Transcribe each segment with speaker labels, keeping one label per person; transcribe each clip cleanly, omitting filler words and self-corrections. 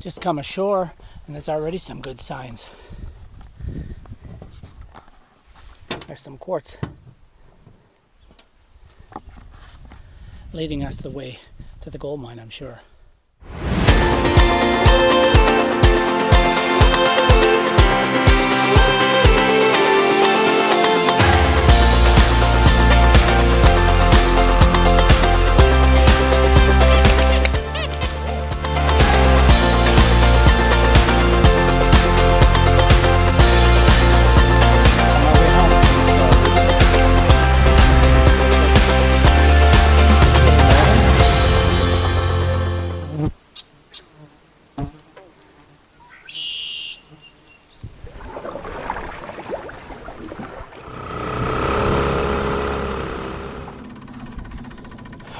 Speaker 1: just come ashore, and there's already some good signs. There's some quartz leading us the way to the gold mine, I'm sure.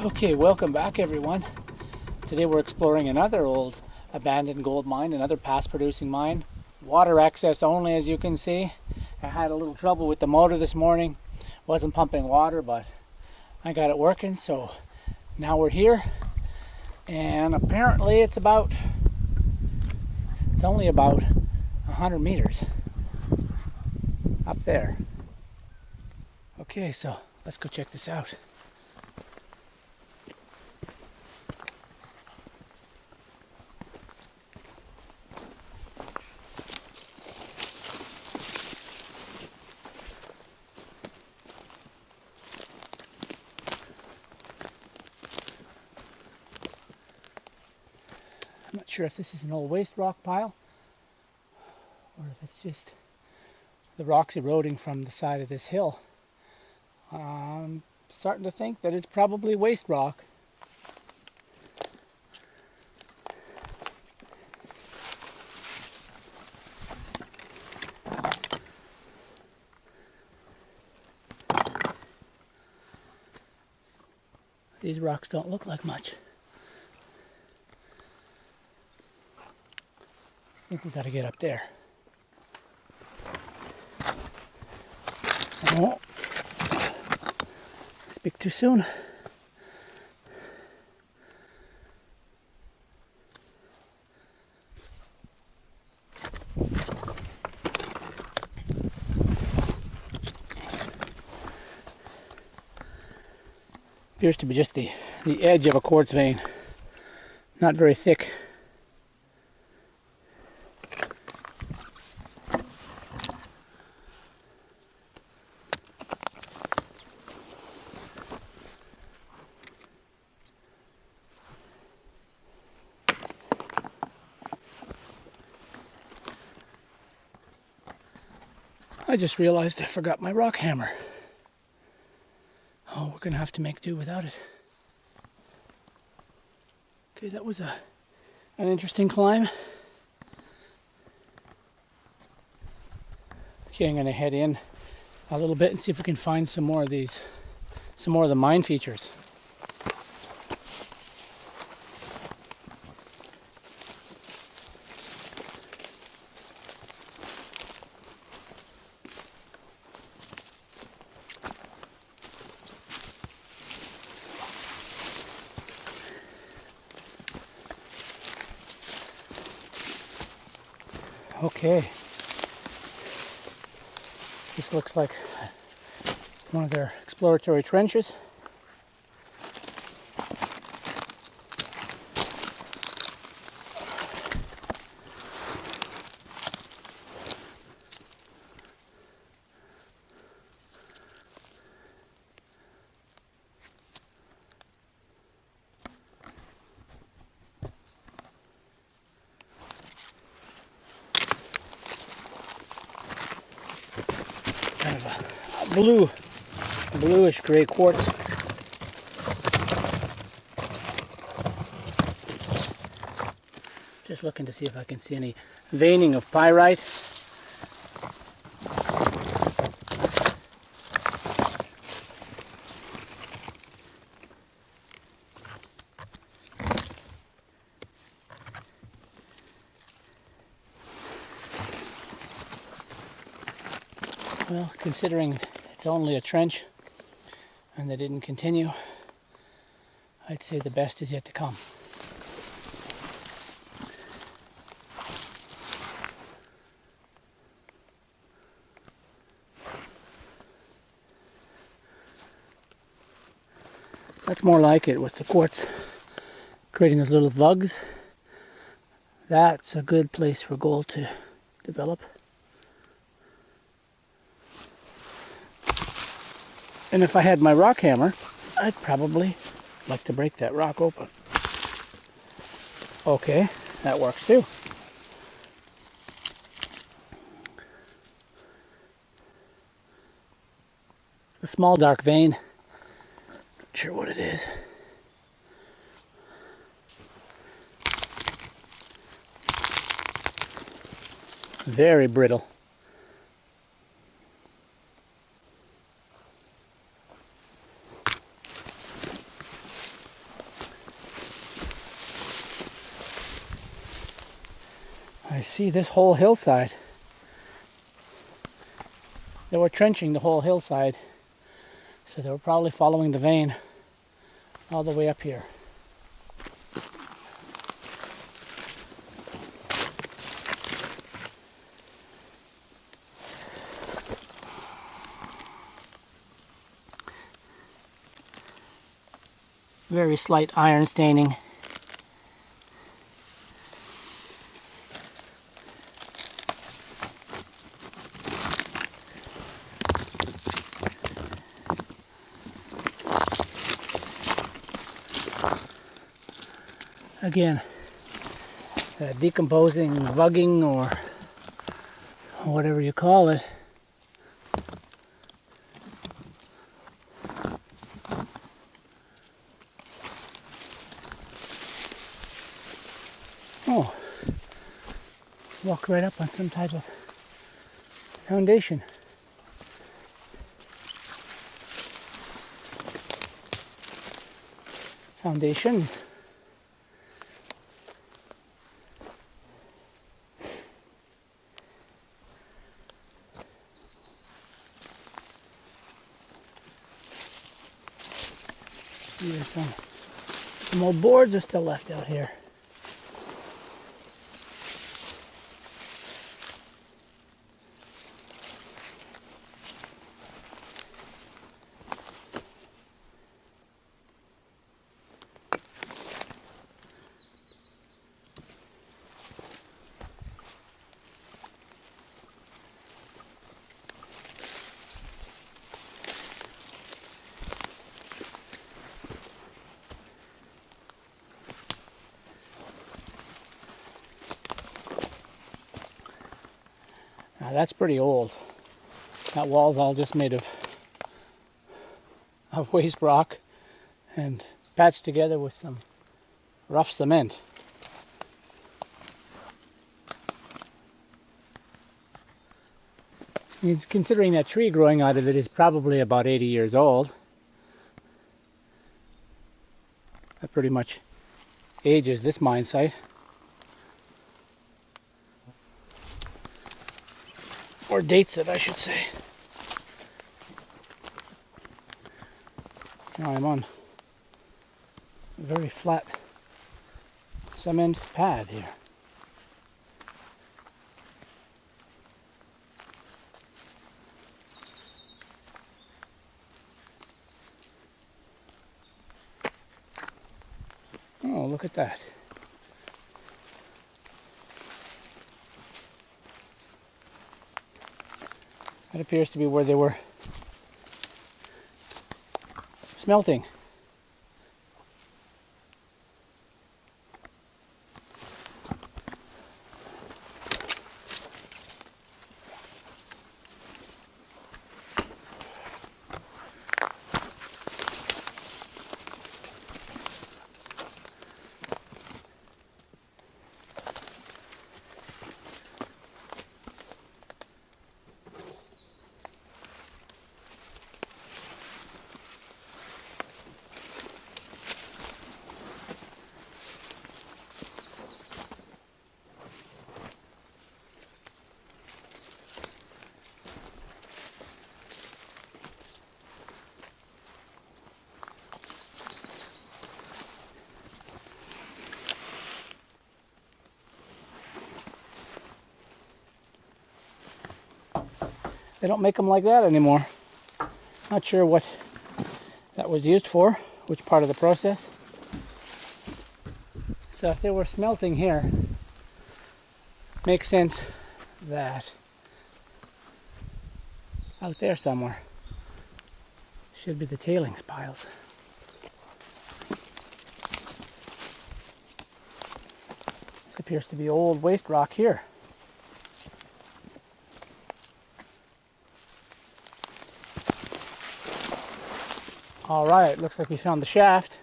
Speaker 1: Okay, welcome back everyone. Today we're exploring another old abandoned gold mine, another past producing mine. Water access only, as you can see. I had a little trouble with the motor this morning. Wasn't pumping water, but I got it working, so now we're here. And apparently it's only about 100 meters up there. Okay, so let's go check this out. I'm not sure if this is an old waste rock pile or if it's just the rocks eroding from the side of this hill. I'm starting to think that it's probably waste rock. These rocks don't look like much. I think we got to get up there. Oh, speak too soon. Appears to be just the edge of a quartz vein, not very thick. I just realized I forgot my rock hammer. Oh, we're gonna have to make do without it. Okay, that was an interesting climb. Okay, I'm gonna head in a little bit and see if we can find some more of the mine features. Okay, this looks like one of their exploratory trenches. Kind of a bluish gray quartz. Just looking to see if I can see any veining of pyrite. Well, considering it's only a trench and they didn't continue, I'd say the best is yet to come. That's more like it with the quartz creating those little vugs. That's a good place for gold to develop. And if I had my rock hammer, I'd probably like to break that rock open. Okay, that works too. The small dark vein, not sure what it is. Very brittle. I see this whole hillside. They were trenching the whole hillside, so they were probably following the vein all the way up here. Very slight iron staining. Again, decomposing, vugging, or whatever you call it. Oh, walk right up on some type of foundation. Foundations. Yeah, some old boards are still left out here. Now that's pretty old. That wall's all just made of waste rock and patched together with some rough cement. Considering that tree growing out of it is probably about 80 years old. That pretty much ages this mine site. Or dates it, I should say. Now I'm on a very flat cement pad here. Oh, look at that. That appears to be where they were smelting. They don't make them like that anymore. Not sure what that was used for which part of the process. So if they were smelting here, makes sense that out there somewhere should be the tailings piles. This appears to be old waste rock here. All right, looks like we found the shaft.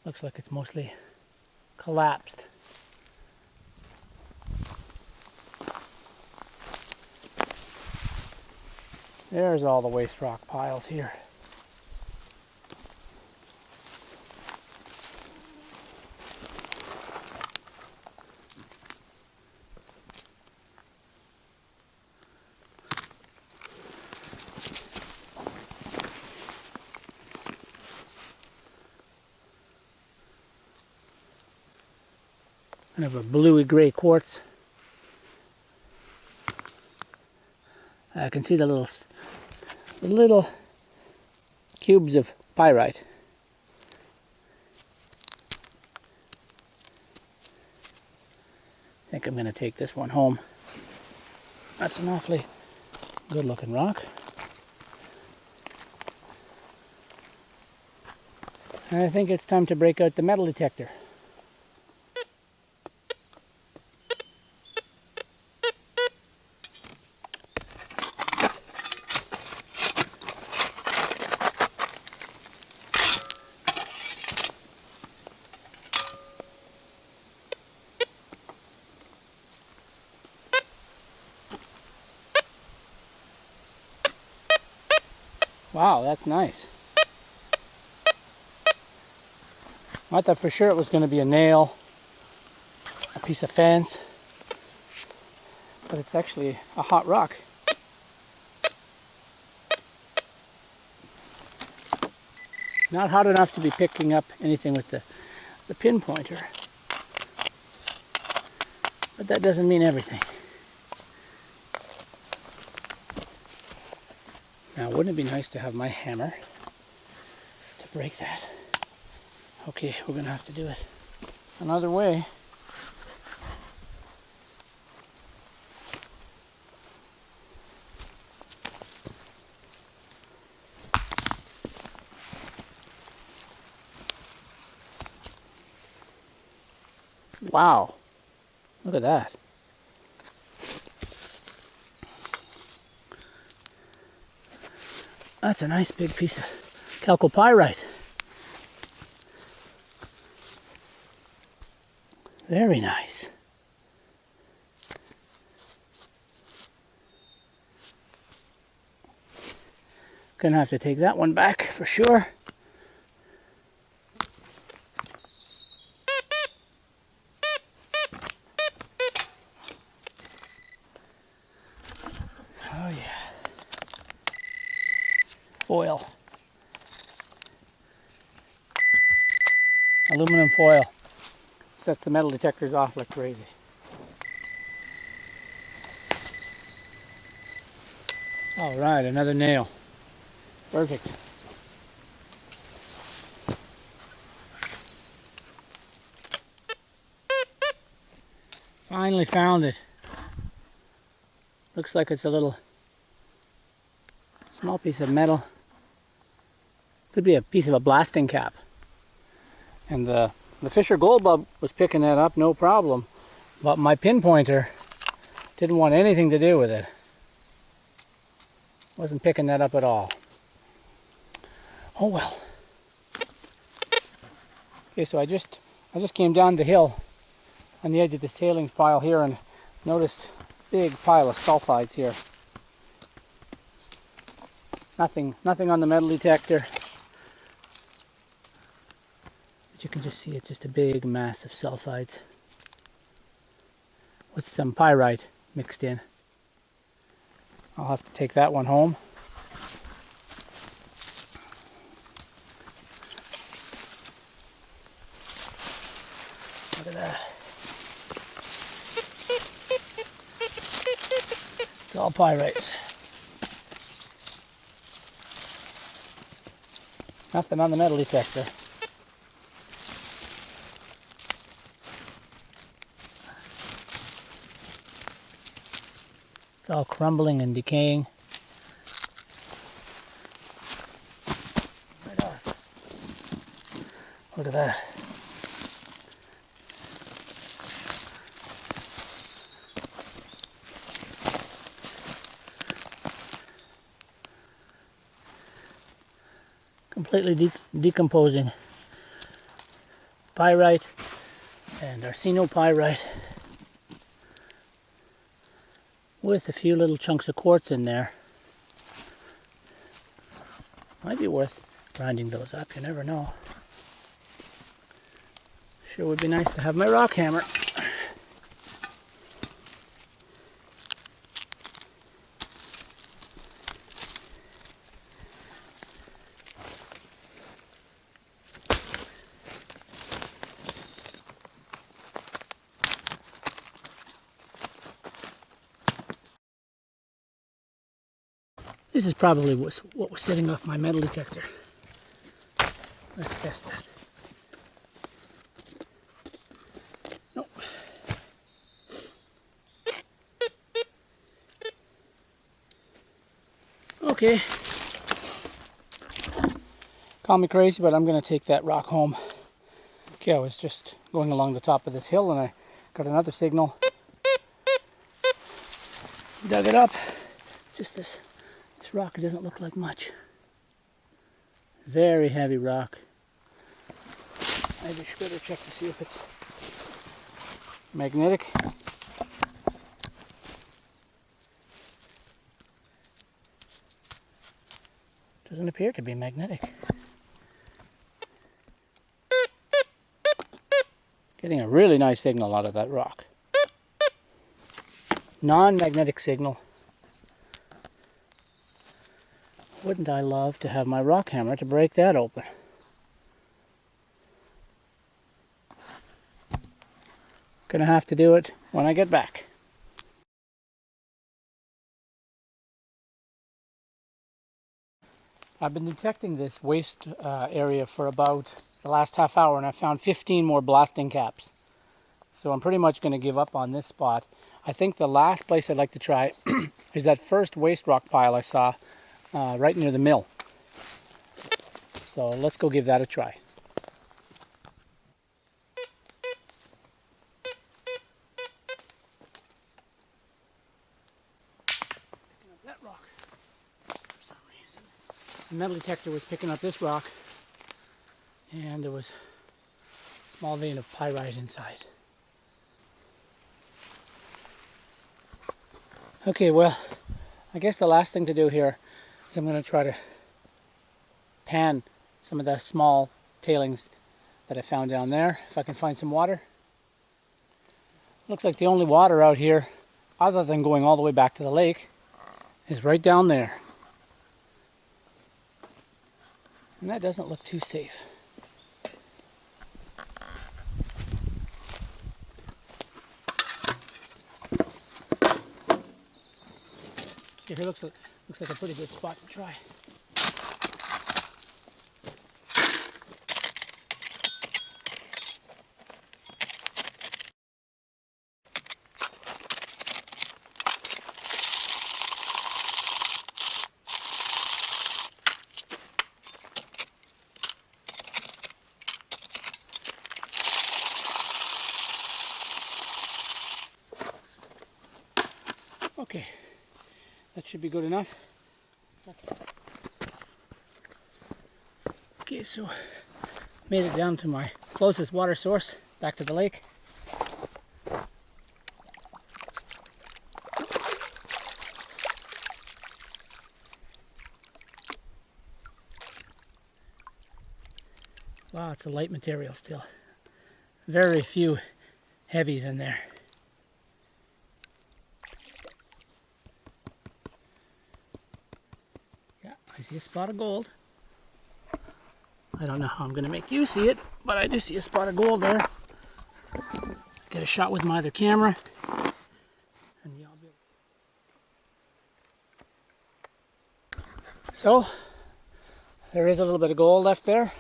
Speaker 1: Looks like it's mostly collapsed. There's all the waste rock piles here. Kind of a bluey gray quartz. I can see the little cubes of pyrite. I think I'm going to take this one home. That's an awfully good looking rock. And I think it's time to break out the metal detector. Wow, that's nice. I thought for sure it was going to be a nail, a piece of fence, but it's actually a hot rock. Not hot enough to be picking up anything with the pinpointer, but that doesn't mean everything. Now, wouldn't it be nice to have my hammer to break that? Okay, we're going to have to do it another way. Wow, look at that. That's a nice big piece of chalcopyrite. Very nice. Gonna have to take that one back for sure. Oh yeah. Foil. Aluminum foil. Sets the metal detectors off like crazy. All right, another nail. Perfect. Finally found it. Looks like it's a little small piece of metal. Could be a piece of a blasting cap. And the Fisher Gold Bub was picking that up, no problem. But my pinpointer didn't want anything to do with it. Wasn't picking that up at all. Oh well. Okay, so I just came down the hill on the edge of this tailings pile here and noticed a big pile of sulfides here. Nothing on the metal detector. But you can just see it's just a big mass of sulfides with some pyrite mixed in. I'll have to take that one home. It's all pyrites. Nothing on the metal detector. It's all crumbling and decaying. Right off. Look at that. Completely decomposing. Pyrite and arsenopyrite with a few little chunks of quartz in there. Might be worth grinding those up, you never know. Sure would be nice to have my rock hammer. This is probably what was setting off my metal detector. Let's test that. Nope. Okay. Call me crazy, but I'm going to take that rock home. Okay, I was just going along the top of this hill and I got another signal. Dug it up. Just this rock doesn't look like much. Very heavy rock. Maybe I should better check to see if it's magnetic. Doesn't appear to be magnetic. Getting a really nice signal out of that rock. Non-magnetic signal. Wouldn't I love to have my rock hammer to break that open? Gonna have to do it when I get back. I've been detecting this waste area for about the last half hour and I found 15 more blasting caps. So I'm pretty much going to give up on this spot. I think the last place I'd like to try is that first waste rock pile I saw right near the mill. So let's go give that a try. Picking up that rock for some reason. The metal detector was picking up this rock and there was a small vein of pyrite inside. Okay, well, I guess the last thing to do here is I'm going to try to pan some of the small tailings that I found down there, if I can find some water. Looks like the only water out here, other than going all the way back to the lake, is right down there. And that doesn't look too safe. Okay, here looks like a pretty good spot to try. Okay, that should be good enough. Okay, so made it down to my closest water source, back to the lake. Wow, it's a light material still. Very few heavies in there. Yeah, I see a spot of gold. I don't know how I'm going to make you see it, but I do see a spot of gold there. Get a shot with my other camera. And yeah, I'll be able... So there is a little bit of gold left there,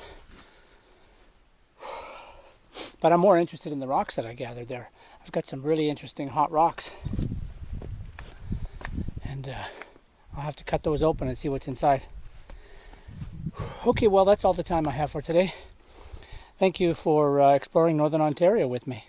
Speaker 1: but I'm more interested in the rocks that I gathered there. I've got some really interesting hot rocks, and I'll have to cut those open and see what's inside. Okay, well, that's all the time I have for today. Thank you for exploring Northern Ontario with me.